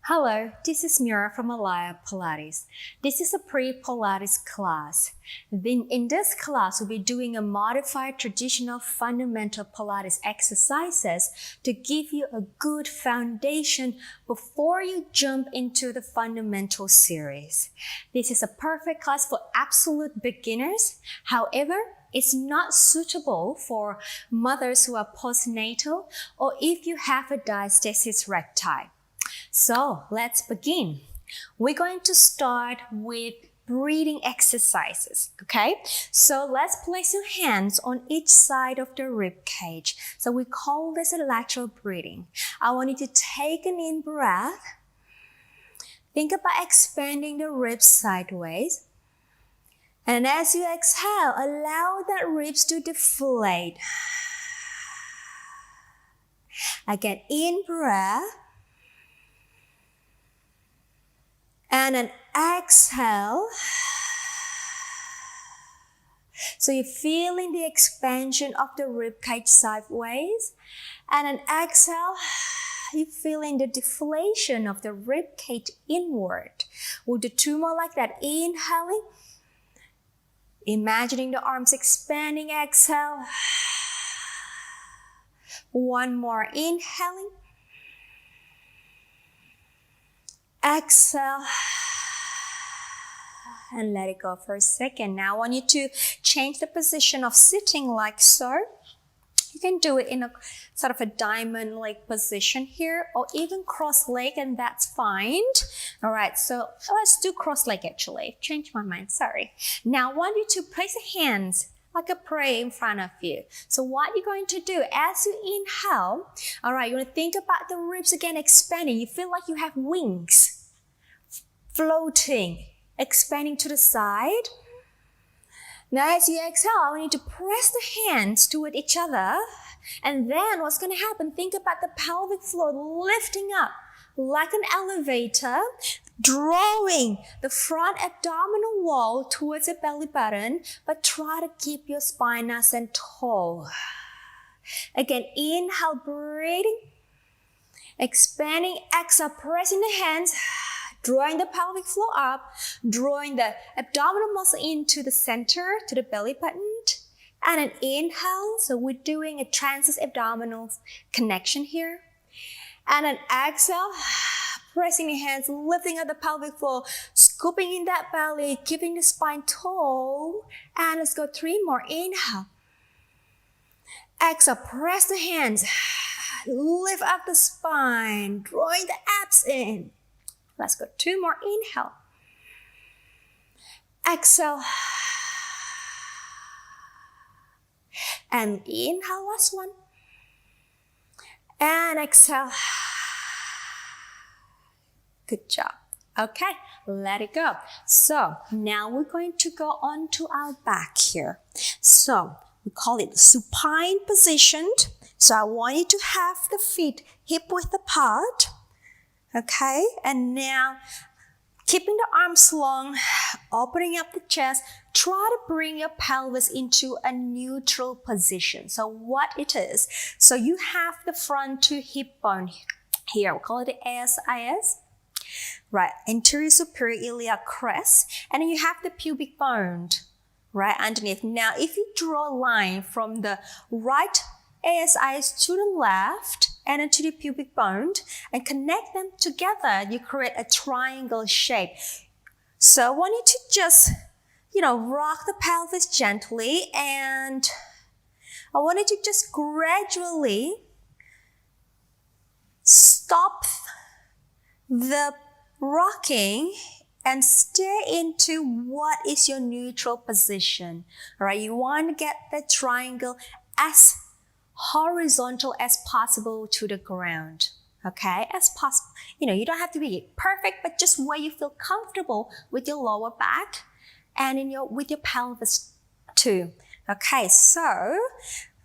Hello, this is Mira from Alaya Pilates. This is a Pre Pilates class. In this class, we'll be doing a modified traditional fundamental Pilates exercises to give you a good foundation before you jump into the fundamental series. This is a perfect class for absolute beginners. However, it's not suitable for mothers who are postnatal or if you have a diastasis recti. So let's begin. We're going to start with breathing exercises, okay? So let's place your hands on each side of the rib cage. So we call this a lateral breathing. I want you to take an in breath. Think about expanding the ribs sideways. And as you exhale, allow that ribs to deflate. Again, in breath. And an exhale. So you're feeling the expansion of the rib cage sideways. And an exhale, you're feeling the deflation of the rib cage inward. We'll do two more like that. Inhaling. Imagining the arms expanding. Exhale. One more. Inhaling. Exhale and let it go for a second. Now I want you to change the position of sitting like so. You can do it in a sort of a diamond-like position here or even cross-leg, and that's fine. All right, so let's do cross-leg actually. Change my mind, sorry. Now I want you to place your hands like a prayer in front of you. So what you're going to do as you inhale, all right, you're going to think about the ribs again expanding. You feel like you have wings floating, expanding to the side. Now as you exhale, I want you to press the hands toward each other. And then what's going to happen, think about the pelvic floor lifting up like an elevator, drawing the front abdominal wall towards the belly button, but try to keep your spine nice and tall. Again, inhale, breathing, expanding, exhale, pressing the hands, drawing the pelvic floor up, drawing the abdominal muscle into the center, to the belly button, and an inhale. So we're doing a transverse abdominal connection here. And an exhale, pressing your hands, lifting up the pelvic floor, scooping in that belly, keeping the spine tall. And let's go three more. Inhale. Exhale, press the hands, lift up the spine, drawing the abs in. Let's go two more. Inhale. Exhale. And inhale, last one. And exhale. Good job. Okay, let it go. So now we're going to go on to our back here. So we call it supine positioned. So I want you to have the feet hip width apart. Okay, and now keeping the arms long, opening up the chest, try to bring your pelvis into a neutral position. So what it is, so you have the front to hip bone here. We call it the ASIS. Right, anterior superior iliac crest, and then you have the pubic bone right underneath. Now, if you draw a line from the right ASIS to the left and then to the pubic bone and connect them together, you create a triangle shape. So I want you to just, rock the pelvis gently, and I want you to just gradually stop the rocking and stay into what is your neutral position. All right, you want to get the triangle as horizontal as possible to the ground. Okay, as possible. You don't have to be perfect, but just where you feel comfortable with your lower back and with your pelvis too. Okay, so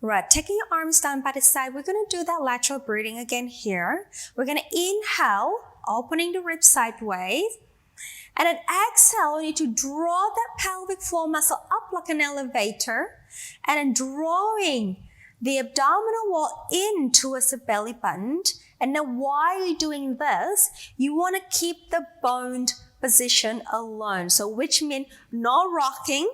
right, taking your arms down by the side, we're going to do that lateral breathing again here. We're going to inhale, opening the ribs sideways. And then exhale, you need to draw that pelvic floor muscle up like an elevator. And then drawing the abdominal wall in towards the belly button. And now while you're doing this, you want to keep the boned position alone. So which means no rocking,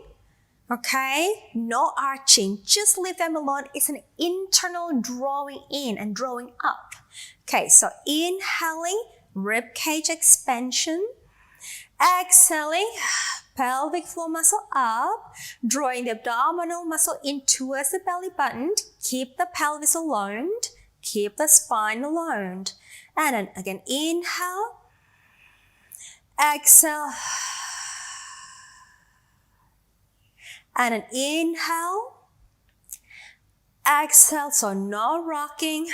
okay? No arching. Just leave them alone. It's an internal drawing in and drawing up. Okay, so inhaling, rib cage expansion. Exhaling, pelvic floor muscle up, drawing the abdominal muscle in towards the belly button. Keep the pelvis alone, keep the spine alone. And then again, inhale, exhale, and then inhale, exhale, so no rocking.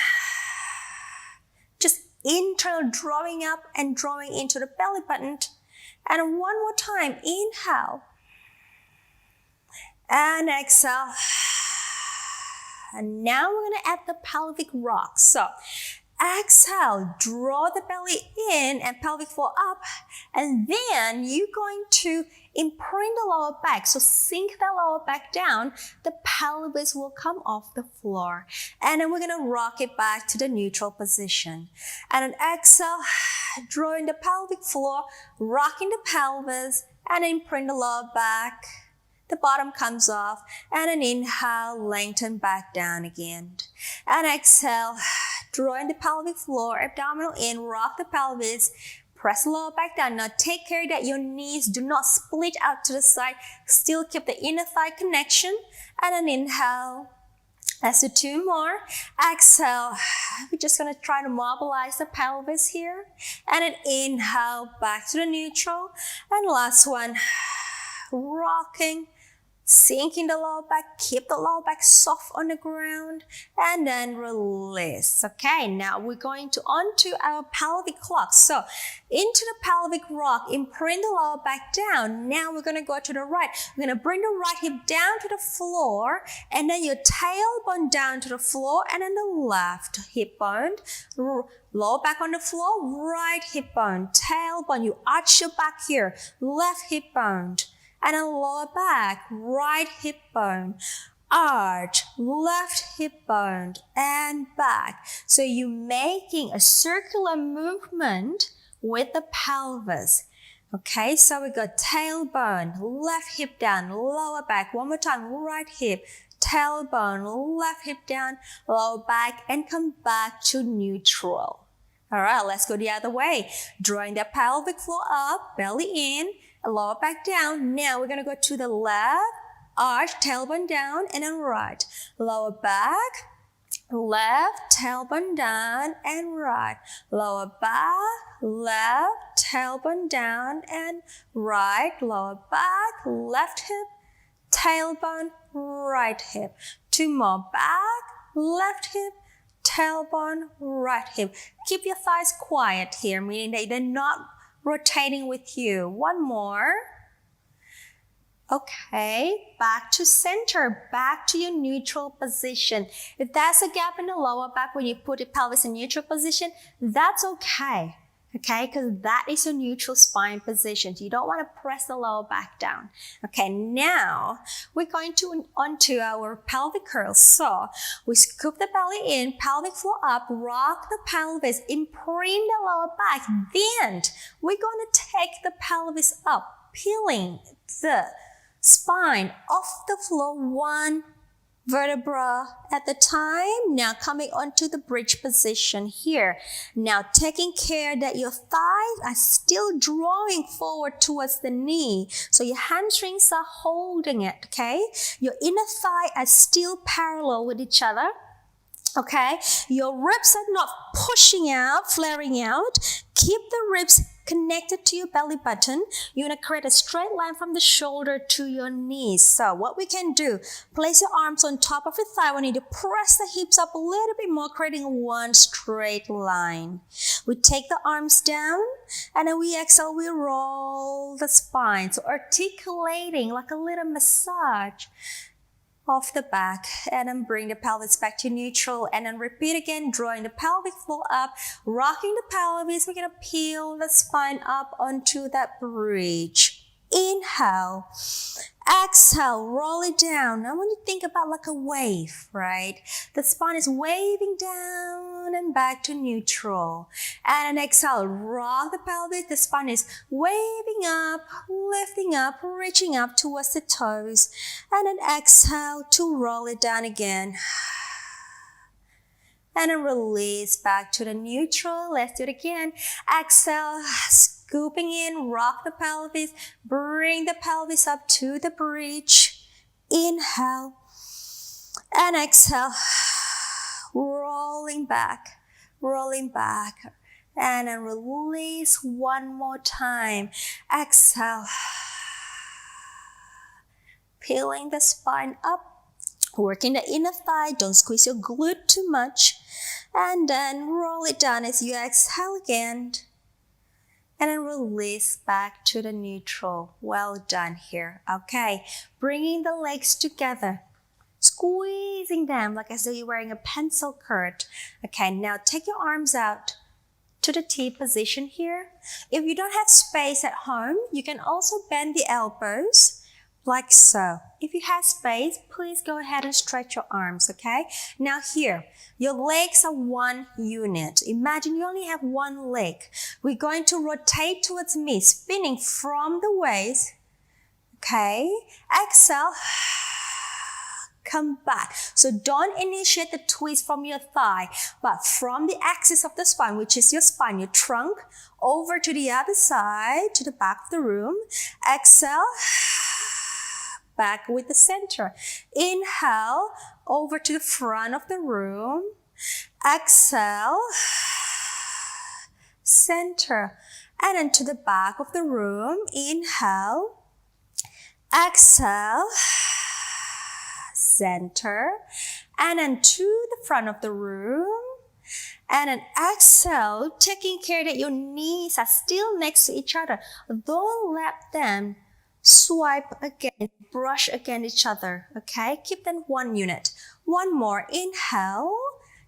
Just internal drawing up and drawing into the belly button. And one more time, inhale and exhale. And now we're going to add the pelvic rock. So exhale, draw the belly in and pelvic floor up. And then you're going to imprint the lower back. So sink the lower back down. The pelvis will come off the floor. And then we're going to rock it back to the neutral position. And then exhale, drawing the pelvic floor, rocking the pelvis, and imprint the lower back. The bottom comes off. And then inhale, lengthen back down again. And exhale, drawing the pelvic floor, abdominal in, rock the pelvis, press the lower back down. Now take care that your knees do not split out to the side. Still keep the inner thigh connection. And then inhale. Let's do two more. Exhale. We're just going to try to mobilize the pelvis here. And then inhale back to the neutral. And last one. Rocking. Sinking the lower back, keep the lower back soft on the ground, and then release. Okay, now we're going to onto our pelvic clock. So into the pelvic rock, imprint the lower back down. Now we're going to go to the right. We're going to bring the right hip down to the floor, and then your tailbone down to the floor, and then the left hip bone. Lower back on the floor, right hip bone, tailbone. You arch your back here, left hip bone. And then lower back, right hip bone, arch, left hip bone, and back. So you're making a circular movement with the pelvis. Okay, so we got tailbone, left hip down, lower back. One more time, right hip, tailbone, left hip down, lower back, and come back to neutral. All right, let's go the other way. Drawing the pelvic floor up, belly in, lower back down. Now we're going to go to the left, arch, tailbone down, and then right. Lower back, left, tailbone down, and right. Lower back, left, tailbone down, and right. Lower back, left hip, tailbone, right hip. Two more. Back, left hip, tailbone, right hip. Keep your thighs quiet here, meaning that they're not rotating with you. One more. Okay, back to center, back to your neutral position. If there's a gap in the lower back when you put your pelvis in neutral position, that's okay. Okay, because that is a neutral spine position. You don't want to press the lower back down. Okay, now we're going to onto our pelvic curls. So we scoop the belly in, pelvic floor up, rock the pelvis, imprint the lower back. Then we're going to take the pelvis up, peeling the spine off the floor one vertebra at the time. Now coming onto the bridge position here. Now taking care that your thighs are still drawing forward towards the knee. So your hamstrings are holding it, okay? Your inner thigh are still parallel with each other. Okay, your ribs are not pushing out, flaring out. Keep the ribs connected to your belly button. You're going to create a straight line from the shoulder to your knees. So what we can do, place your arms on top of your thigh. We need to press the hips up a little bit more, creating one straight line. We take the arms down, and then we exhale, we roll the spine. So articulating like a little massage off the back, and then bring the pelvis back to neutral, and then repeat again, drawing the pelvic floor up, rocking the pelvis. We're going to peel the spine up onto that bridge. Inhale, Exhale, roll it down. Now when you think about like a wave, right? The spine is waving down and back to neutral. And then exhale, rock the pelvis. The spine is waving up, lifting up, reaching up towards the toes. And then exhale to roll it down again. And then release back to the neutral. Let's do it again. Exhale, scooping in, rock the pelvis, bring the pelvis up to the bridge. Inhale and exhale, rolling back, and then release one more time. Exhale, peeling the spine up. Working the inner thigh, don't squeeze your glute too much. And then roll it down as you exhale again. And then release back to the neutral. Well done here. Okay, bringing the legs together. Squeezing them like as though you're wearing a pencil skirt. Okay, now take your arms out to the T position here. If you don't have space at home, you can also bend the elbows. Like so. If you have space, please go ahead and stretch your arms, okay? Now here, your legs are one unit. Imagine you only have one leg. We're going to rotate towards me, spinning from the waist, okay? Exhale, come back. So don't initiate the twist from your thigh, but from the axis of the spine, which is your spine, your trunk, over to the other side, to the back of the room. Exhale, back with the center. Inhale, over to the front of the room. Exhale, center. And then to the back of the room. Inhale, exhale, center. And then to the front of the room. And then exhale, taking care that your knees are still next to each other. Don't let them swipe again, brush against each other, okay? Keep them one unit. One more. Inhale.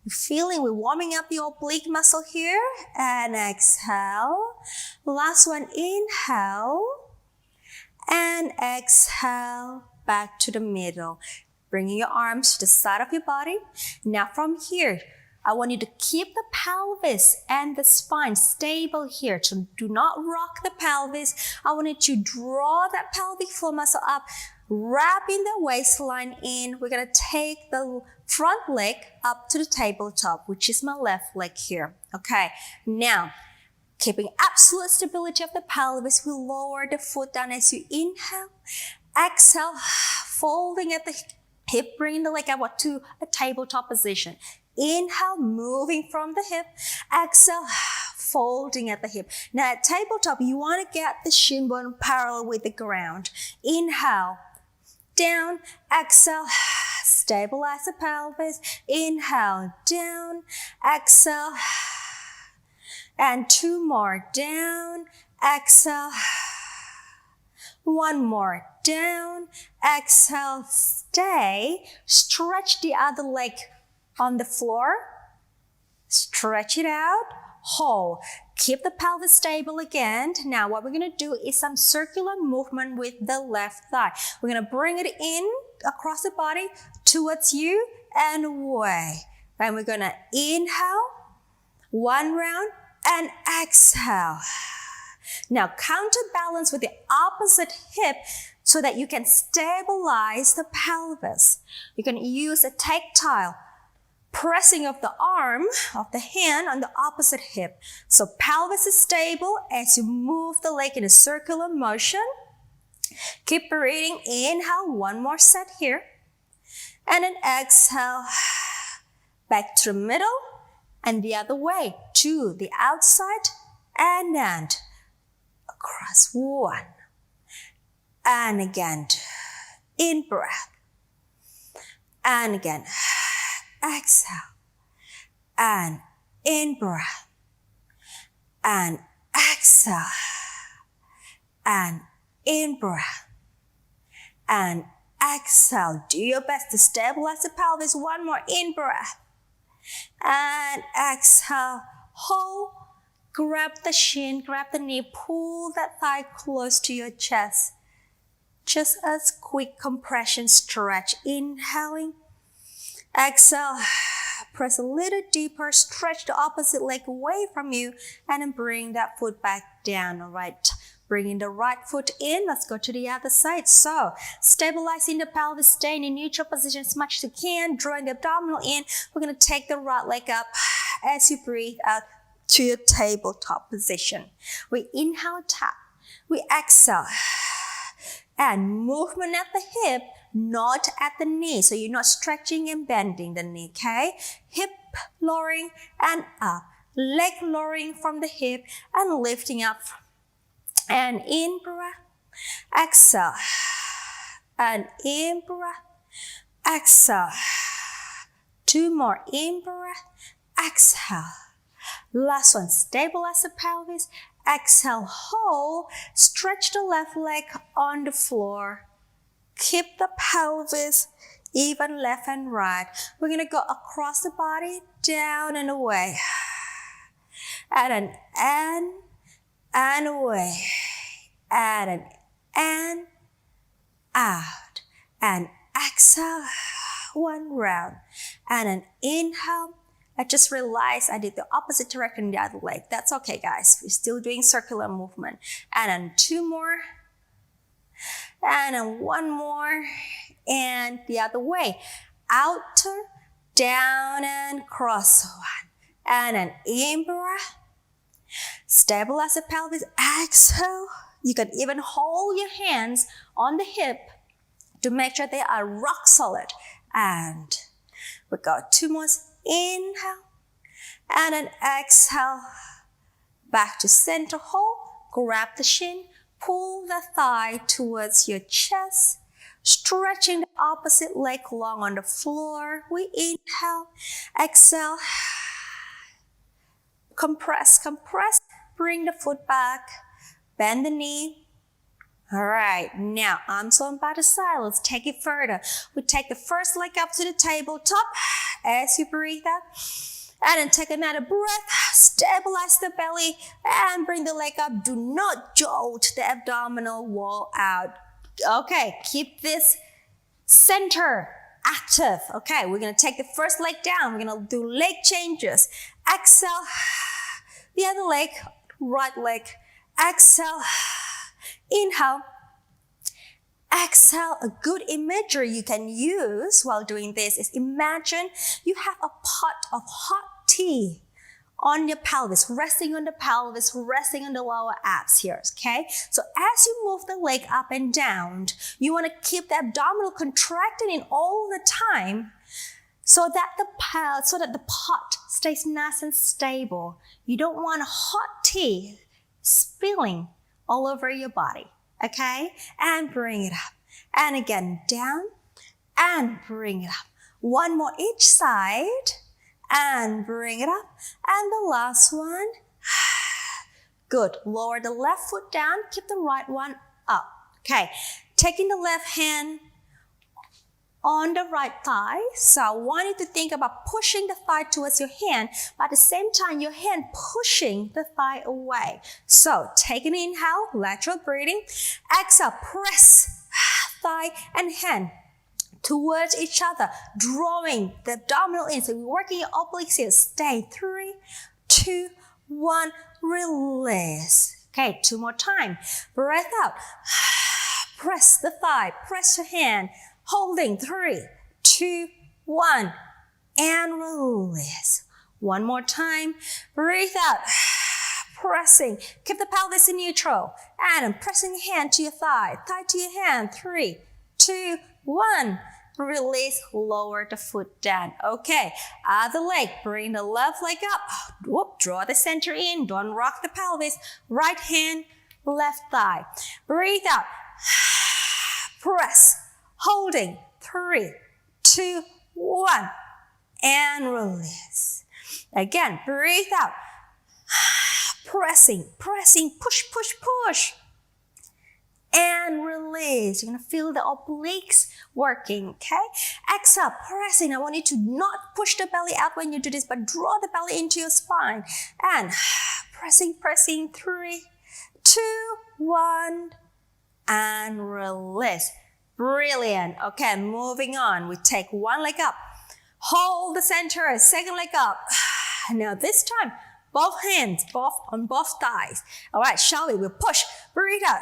Feeling we're warming up the oblique muscle here. And exhale. Last one. Inhale. And exhale. Back to the middle. Bringing your arms to the side of your body. Now from here, I want you to keep the pelvis and the spine stable here. So do not rock the pelvis. I want you to draw that pelvic floor muscle up, wrapping the waistline in. We're going to take the front leg up to the tabletop, which is my left leg here. Okay, now keeping absolute stability of the pelvis, we lower the foot down as you inhale. Exhale, folding at the hip, bringing the leg up to a tabletop position. Inhale, moving from the hip. Exhale, folding at the hip. Now at tabletop, you want to get the shin bone parallel with the ground. Inhale, down. Exhale, stabilize the pelvis. Inhale, down. Exhale, and two more. Down. Exhale. One more. Down. Exhale, stay. Stretch the other leg on the floor, stretch it out, hold. Keep the pelvis stable again. Now what we're going to do is some circular movement with the left thigh. We're going to bring it in across the body towards you and away. And we're going to inhale, one round, and exhale. Now counterbalance with the opposite hip so that you can stabilize the pelvis. You can use a tactile pressing of the arm, of the hand on the opposite hip. So pelvis is stable as you move the leg in a circular motion. Keep breathing. Inhale, one more set here. And then exhale, back to the middle and the other way to the outside and then across. One. And again, in breath. And again. Exhale, and in breath, and exhale, and in breath, and exhale. Do your best to stabilize the pelvis. One more in breath, and exhale. Hold, grab the shin, grab the knee, pull that thigh close to your chest. Just a quick compression stretch. Inhaling. Exhale. Press a little deeper. Stretch the opposite leg away from you. And then bring that foot back down. All right. Bringing the right foot in. Let's go to the other side. So, stabilizing the pelvis. Stay in a neutral position as much as you can. Drawing the abdominal in. We're going to take the right leg up as you breathe out to your tabletop position. We inhale, tap. We exhale. And movement at the hip, not at the knee. So you're not stretching and bending the knee, okay? Hip lowering and up. Leg lowering from the hip and lifting up. And in breath, exhale. And in breath, exhale. 2 more. In breath, exhale. Last one. Stabilize the pelvis. Exhale, hold. Stretch the left leg on the floor. Keep the pelvis even left and right. We're going to go across the body, down and away. And away. And out. And exhale, 1 round. And an inhale. I just realized I did the opposite direction in the other leg. That's okay, guys. We're still doing circular movement. And then 2 more. And then 1 more. And the other way. Outer, down and cross 1. And then in breath. Stabilize the pelvis. Exhale. You can even hold your hands on the hip to make sure they are rock solid. And we got 2 more. Inhale and then exhale. Back to center hold. Grab the shin. Pull the thigh towards your chest. Stretching the opposite leg long on the floor. We inhale. Exhale. Compress, compress. Bring the foot back. Bend the knee. All right, now arms on by the side. Let's take it further. We take the first leg up to the tabletop as you breathe out. And then take another breath. Stabilize the belly and bring the leg up. Do not jolt the abdominal wall out. Okay, keep this center active. Okay, we're going to take the first leg down. We're going to do leg changes. Exhale. The other leg, right leg. Exhale. Inhale. Exhale. A good imagery you can use while doing this is imagine you have a pot of hot tea on your pelvis, resting on the pelvis, resting on the lower abs here, okay? So as you move the leg up and down, you want to keep the abdominal contracted in all the time so that the pot stays nice and stable. You don't want hot tea spilling all over your body, okay? And bring it up. And again, down and bring it up. 1 more each side and bring it up. And the last one. Good. Lower the left foot down. Keep the right one up. Okay. Taking the left hand on the right thigh. So I want you to think about pushing the thigh towards your hand, but at the same time, your hand pushing the thigh away. So take an inhale, lateral breathing. Exhale, press thigh and hand towards each other, drawing the abdominal in. So we're working your obliques here. Stay. 3, 2, 1, release. Okay, 2 more times. Breath out. Press the thigh, press your hand. Holding. 3, 2, 1, and release. 1 more time. Breathe out. Pressing. Keep the pelvis in neutral. And pressing your hand to your thigh. Thigh to your hand. 3, 2, 1. Release. Lower the foot down. Okay. Other leg. Bring the left leg up. Whoop. Draw the center in. Don't rock the pelvis. Right hand, left thigh. Breathe out. Press. Holding. 3, 2, 1. And release. Again, breathe out. Pressing, push, push, push. And release. You're going to feel the obliques working, okay? Exhale, pressing. I want you to not push the belly out when you do this, but draw the belly into your spine. And pressing. 3, 2, 1. and release. Brilliant. Okay, moving on. We take one leg up. Hold the center, second leg up. Now this time, both hands, on both thighs. All right, shall we? We'll push, breathe out.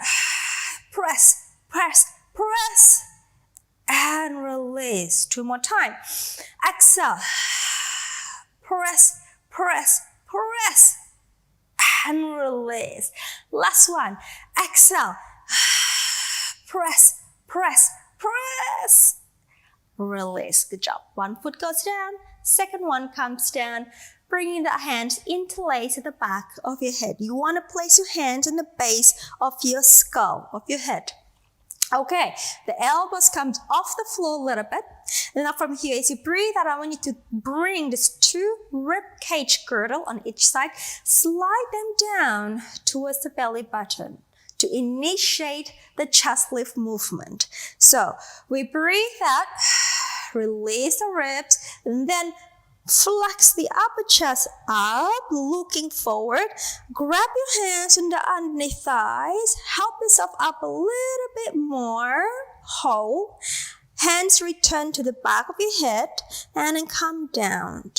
Press, press, press. And release. 2 more times. Exhale. Press, press, press. And release. Last one. Exhale. Press, press, press. Release. Good job. One foot goes down. Second one comes down. Bringing the hands interlace at the back of your head. You want to place your hands on the base of your skull, of your head. Okay, the elbows come off the floor a little bit. And now from here, as you breathe out, I want you to bring this 2 rib cage girdle on each side. Slide them down towards the belly button to initiate the chest lift movement. So we breathe out, release the ribs, and then flex the upper chest up, looking forward. Grab your hands underneath thighs. Help yourself up a little bit more. Hold. Hands return to the back of your head and then come down.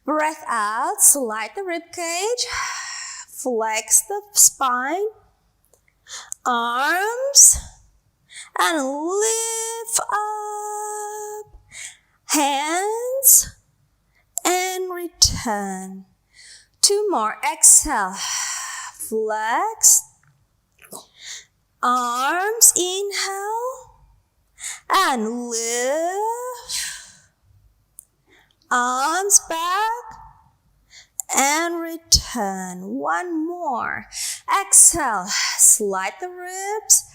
Breath out. Slide the rib cage. Flex the spine. Arms. And lift up. Hands. And return. 2 more. Exhale. Flex. Arms. Inhale. And lift. Arms back. And return. 1 more. Exhale. Slide the ribs.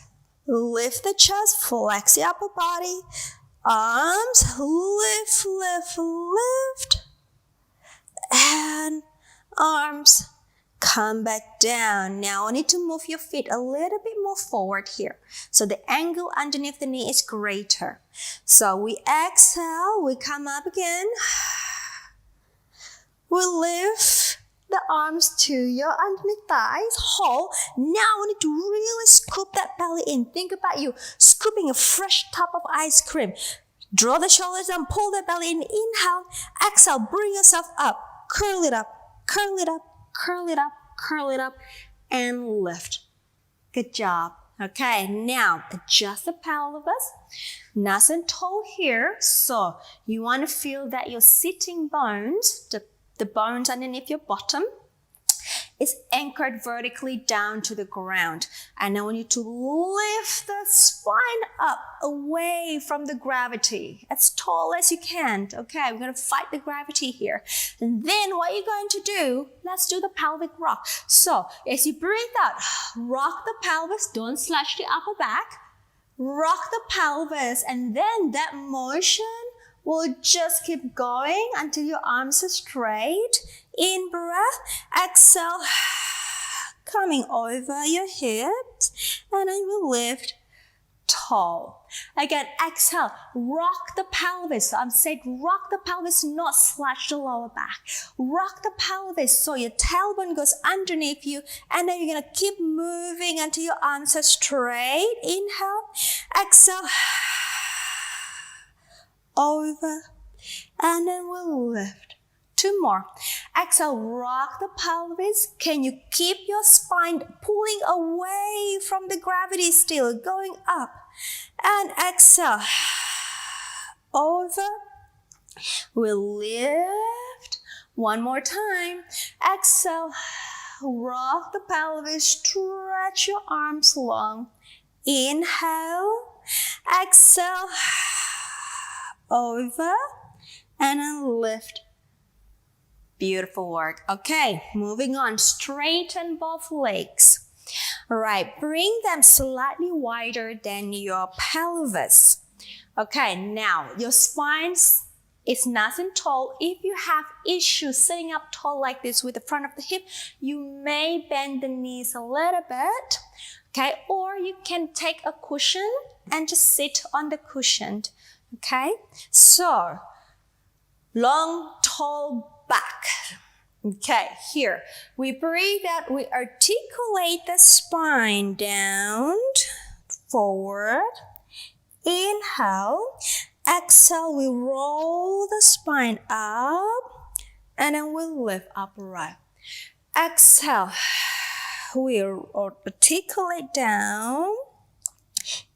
Lift the chest. Flex the upper body. Arms. Lift, lift, lift. And arms come back down. Now I need to move your feet a little bit more forward here. So the angle underneath the knee is greater. So we exhale, we come up again. We lift the arms to your underneath thighs. Hold. Now we need to really scoop that belly in. Think about you scooping a fresh top of ice cream. Draw the shoulders down, pull the belly in. Inhale, exhale, bring yourself up. Curl it up, curl it up, curl it up, curl it up, and lift. Good job. Okay, now adjust the pelvis. Nice and tall here. So you want to feel that your sitting bones, the bones underneath your bottom, is anchored vertically down to the ground. And I want you to lift the spine up away from the gravity, as tall as you can. Okay, we're going to fight the gravity here. And then what you're going to do, let's do the pelvic rock. So as you breathe out, rock the pelvis, don't slouch the upper back. Rock the pelvis, and then that motion will just keep going until your arms are straight. In breath, exhale, coming over your hips, and then we'll lift tall. Again, exhale, rock the pelvis. I'm saying rock the pelvis, not slouch the lower back. Rock the pelvis so your tailbone goes underneath you, and then you're going to keep moving until your arms are straight. Inhale, exhale, over, and then we'll lift. 2 more. Exhale, rock the pelvis. Can you keep your spine pulling away from the gravity still, going up? And exhale, over. We'll lift. 1 more time. Exhale, rock the pelvis, stretch your arms long. Inhale, exhale, over, and then lift. Beautiful work. Okay, moving on. Straighten both legs. All right, bring them slightly wider than your pelvis. Okay, now your spine is nice and tall. If you have issues sitting up tall like this with the front of the hip, you may bend the knees a little bit. Okay, or you can take a cushion and just sit on the cushion. Okay, so long, tall back. Okay, here we breathe out, we articulate the spine down, forward. Inhale. Exhale, we roll the spine up, and then we lift upright. Exhale, we articulate down.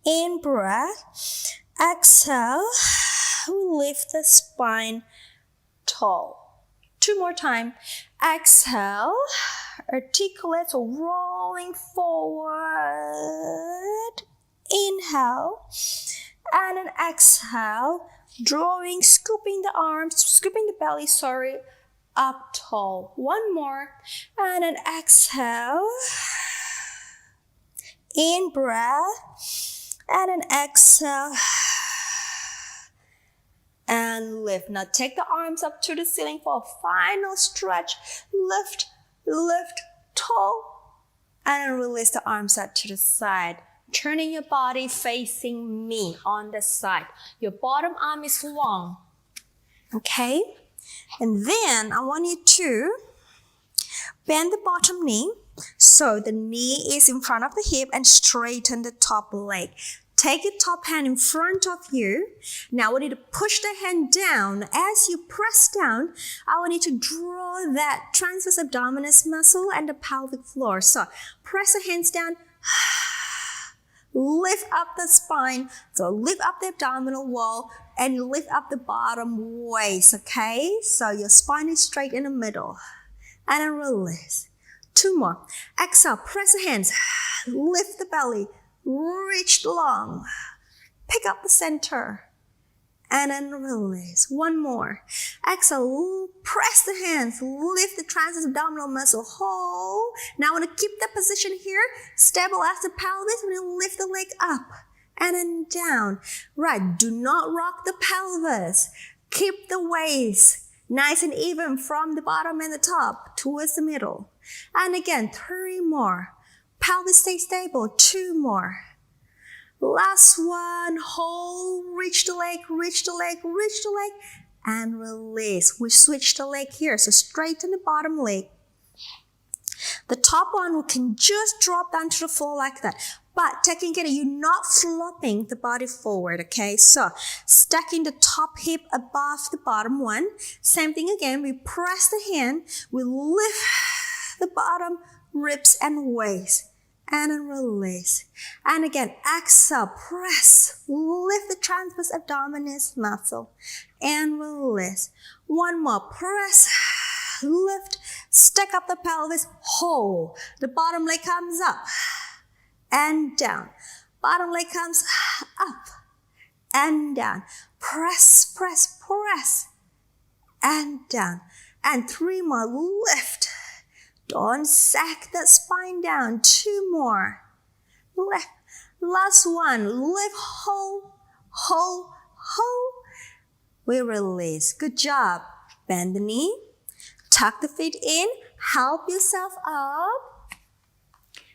In breath. Exhale, we lift the spine tall. 2 more times. Exhale, articulate, so rolling forward. Inhale. And then exhale, drawing, scooping the arms, scooping the belly, up tall. 1 more. And then exhale. In breath. And then exhale. And lift. Now take the arms up to the ceiling for a final stretch. Lift, lift, tall. And then release the arms out to the side. Turning your body facing me on the side. Your bottom arm is long. Okay? And then I want you to bend the bottom knee. So the knee is in front of the hip and straighten the top leg. Take your top hand in front of you. Now I want you to push the hand down. As you press down, I want you to draw that transverse abdominis muscle and the pelvic floor. So press the hands down. Lift up the spine, so lift up the abdominal wall and lift up the bottom waist, okay? So your spine is straight in the middle. And then release. 2 more. Exhale, press the hands, lift the belly, reach long, pick up the center, and then release. 1 more. Exhale, press the hands, lift the transverse abdominal muscle, hold. Now I want to keep that position here, stabilize the pelvis, and then lift the leg up and then down. Right, do not rock the pelvis. Keep the waist nice and even from the bottom and the top towards the middle. And again, 3 more. Pelvis stay stable, 2 more. Last one, hold, reach the leg, reach the leg, reach the leg, and release. We switch the leg here, so straighten the bottom leg. The top one can just drop down to the floor like that. But taking care, you're not flopping the body forward, okay? So stacking the top hip above the bottom one. Same thing again, we press the hand, we lift the bottom ribs and waist. And then release. And again, exhale, press, lift the transverse abdominis muscle, and release. 1 more, press, lift, stack up the pelvis, hold. The bottom leg comes up and down. Bottom leg comes up and down. Press, press, press, and down. And 3 more, lift. Don't sag that spine down. 2 more. Lift. Last one. Lift, hold, hold, hold. We release. Good job. Bend the knee. Tuck the feet in. Help yourself up.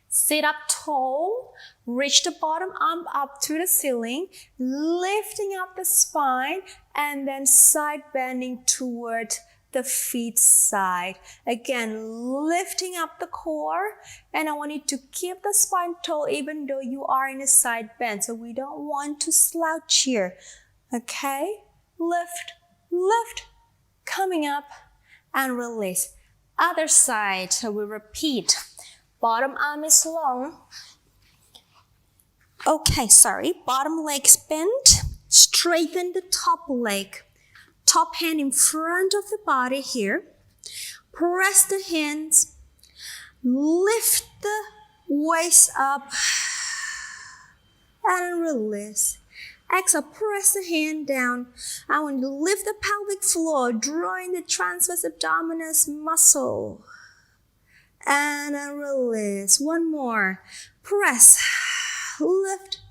Sit up tall. Reach the bottom arm up to the ceiling. Lifting up the spine. And then side bending toward the feet side. Again, lifting up the core, and I want you to keep the spine tall even though you are in a side bend. So we don't want to slouch here. Okay? Lift, lift, coming up and release. Other side, so we repeat. Bottom arm is long. Okay, bottom leg's bent. Straighten the top leg. Top hand in front of the body here. Press the hands. Lift the waist up. And release. Exhale, press the hand down. I want you to lift the pelvic floor, drawing the transverse abdominis muscle. And release. 1 more. Press. Lift.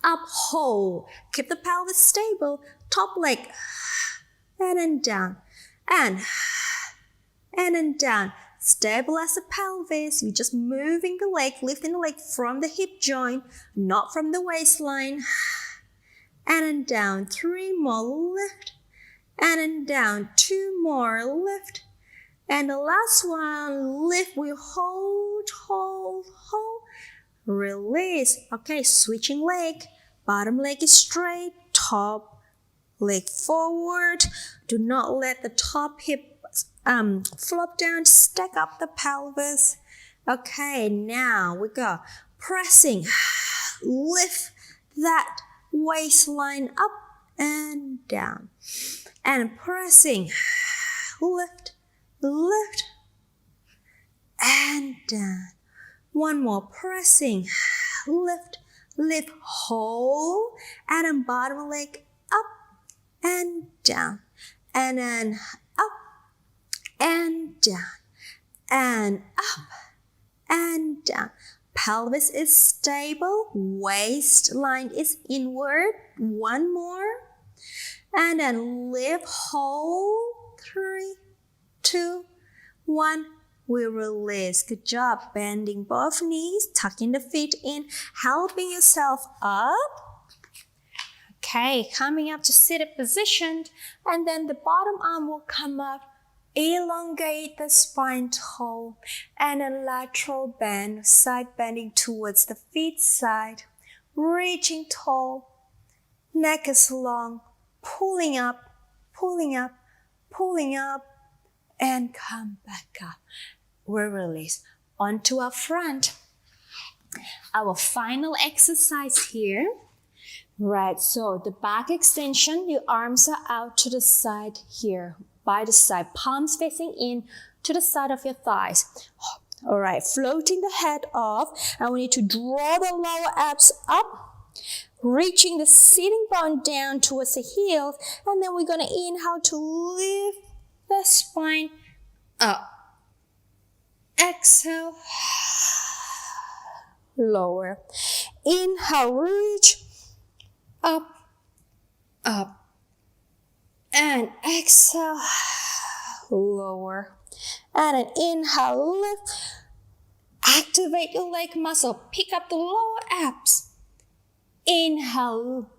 Up, hold. Keep the pelvis stable. Top leg. And then down. And then down. Stabilize the pelvis. You're just moving the leg, lifting the leg from the hip joint, not from the waistline. And then down. 3 more. Lift. And then down. 2 more. Lift. And the last one. Lift. We hold, hold, hold. release. Okay, switching leg. Bottom leg is straight, top leg forward. Do not let the top hip flop down. Stack up the pelvis. Okay, now we go. Pressing. Lift that waistline up and down. And pressing. Lift, lift, and down. One more. Pressing. Lift, lift, hold. And then bottom leg up and down. And then up and down. And up and down. Pelvis is stable. Waistline is inward. One more. And then lift, hold. 3, 2, 1. We release. Good job. Bending both knees, tucking the feet in, helping yourself up. Okay, coming up to seated position, and then the bottom arm will come up. Elongate the spine tall, and a lateral bend, side bending towards the feet side, reaching tall. Neck is long, pulling up, pulling up, pulling up, and come back up. We release onto our front. Our final exercise here. Right, so the back extension, your arms are out to the side here, by the side, palms facing in to the side of your thighs. All right, floating the head off, and we need to draw the lower abs up, reaching the sitting bone down towards the heels, and then we're going to inhale to lift the spine up. Exhale, lower. Inhale, reach, up, up. And exhale, lower. And an inhale, lift. Activate your leg muscle. Pick up the lower abs. Inhale.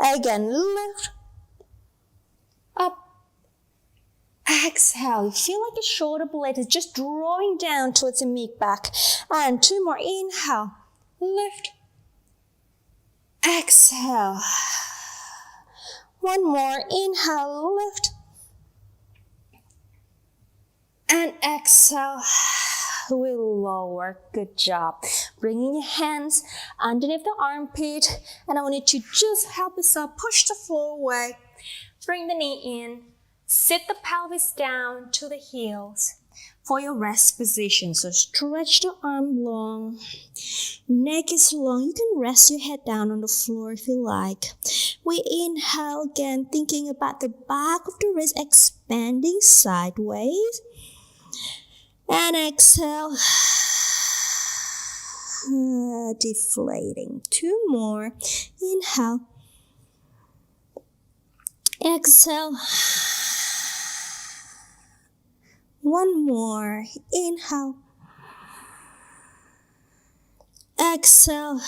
Again, lift. Up. Exhale. You feel like your shoulder blade is just drawing down towards the mid back. And 2 more. Inhale. Lift. Exhale. 1 more. Inhale. Lift. And exhale. We lower. Good job. Bringing your hands underneath the armpit. And I want you to just help yourself push the floor away. Bring the knee in. Sit the pelvis down to the heels for your rest position. So stretch the arm long. Neck is long. You can rest your head down on the floor if you like. We inhale again, thinking about the back of the wrist expanding sideways. And exhale. Deflating. 2 more. Inhale. Exhale. 1 more. Inhale. Exhale.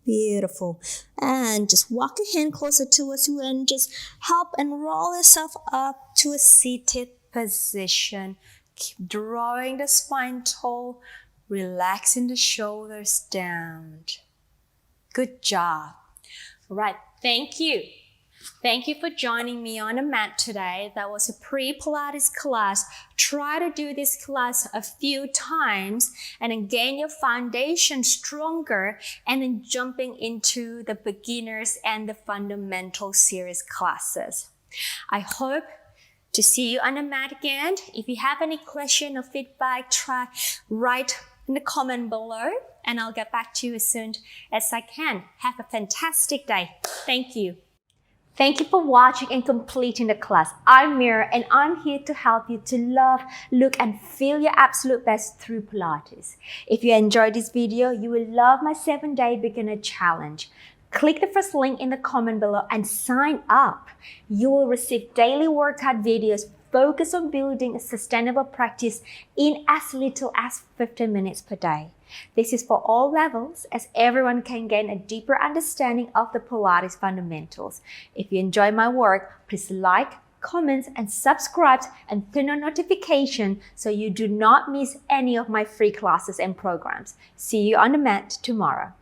Beautiful. And just walk your hand closer towards you and just help and roll yourself up to a seated position. Keep drawing the spine tall, relaxing the shoulders down. Good job. All right, thank you. Thank you for joining me on the mat today. That was a Pre Pilates class. Try to do this class a few times and then gain your foundation stronger, and then jumping into the beginners and the fundamental series classes. I hope to see you on the mat again. If you have any question or feedback, try write in the comment below, and I'll get back to you as soon as I can. Have a fantastic day. Thank you. Thank you for watching and completing the class. I'm Mira, and I'm here to help you to love, look, and feel your absolute best through Pilates. If you enjoyed this video, you will love my 7-day beginner challenge. Click the first link in the comment below and sign up. You will receive daily workout videos focused on building a sustainable practice in as little as 15 minutes per day. This is for all levels, as everyone can gain a deeper understanding of the Pilates fundamentals. If you enjoy my work, please like, comments, and subscribe, and turn on notification so you do not miss any of my free classes and programs. See you on the mat tomorrow.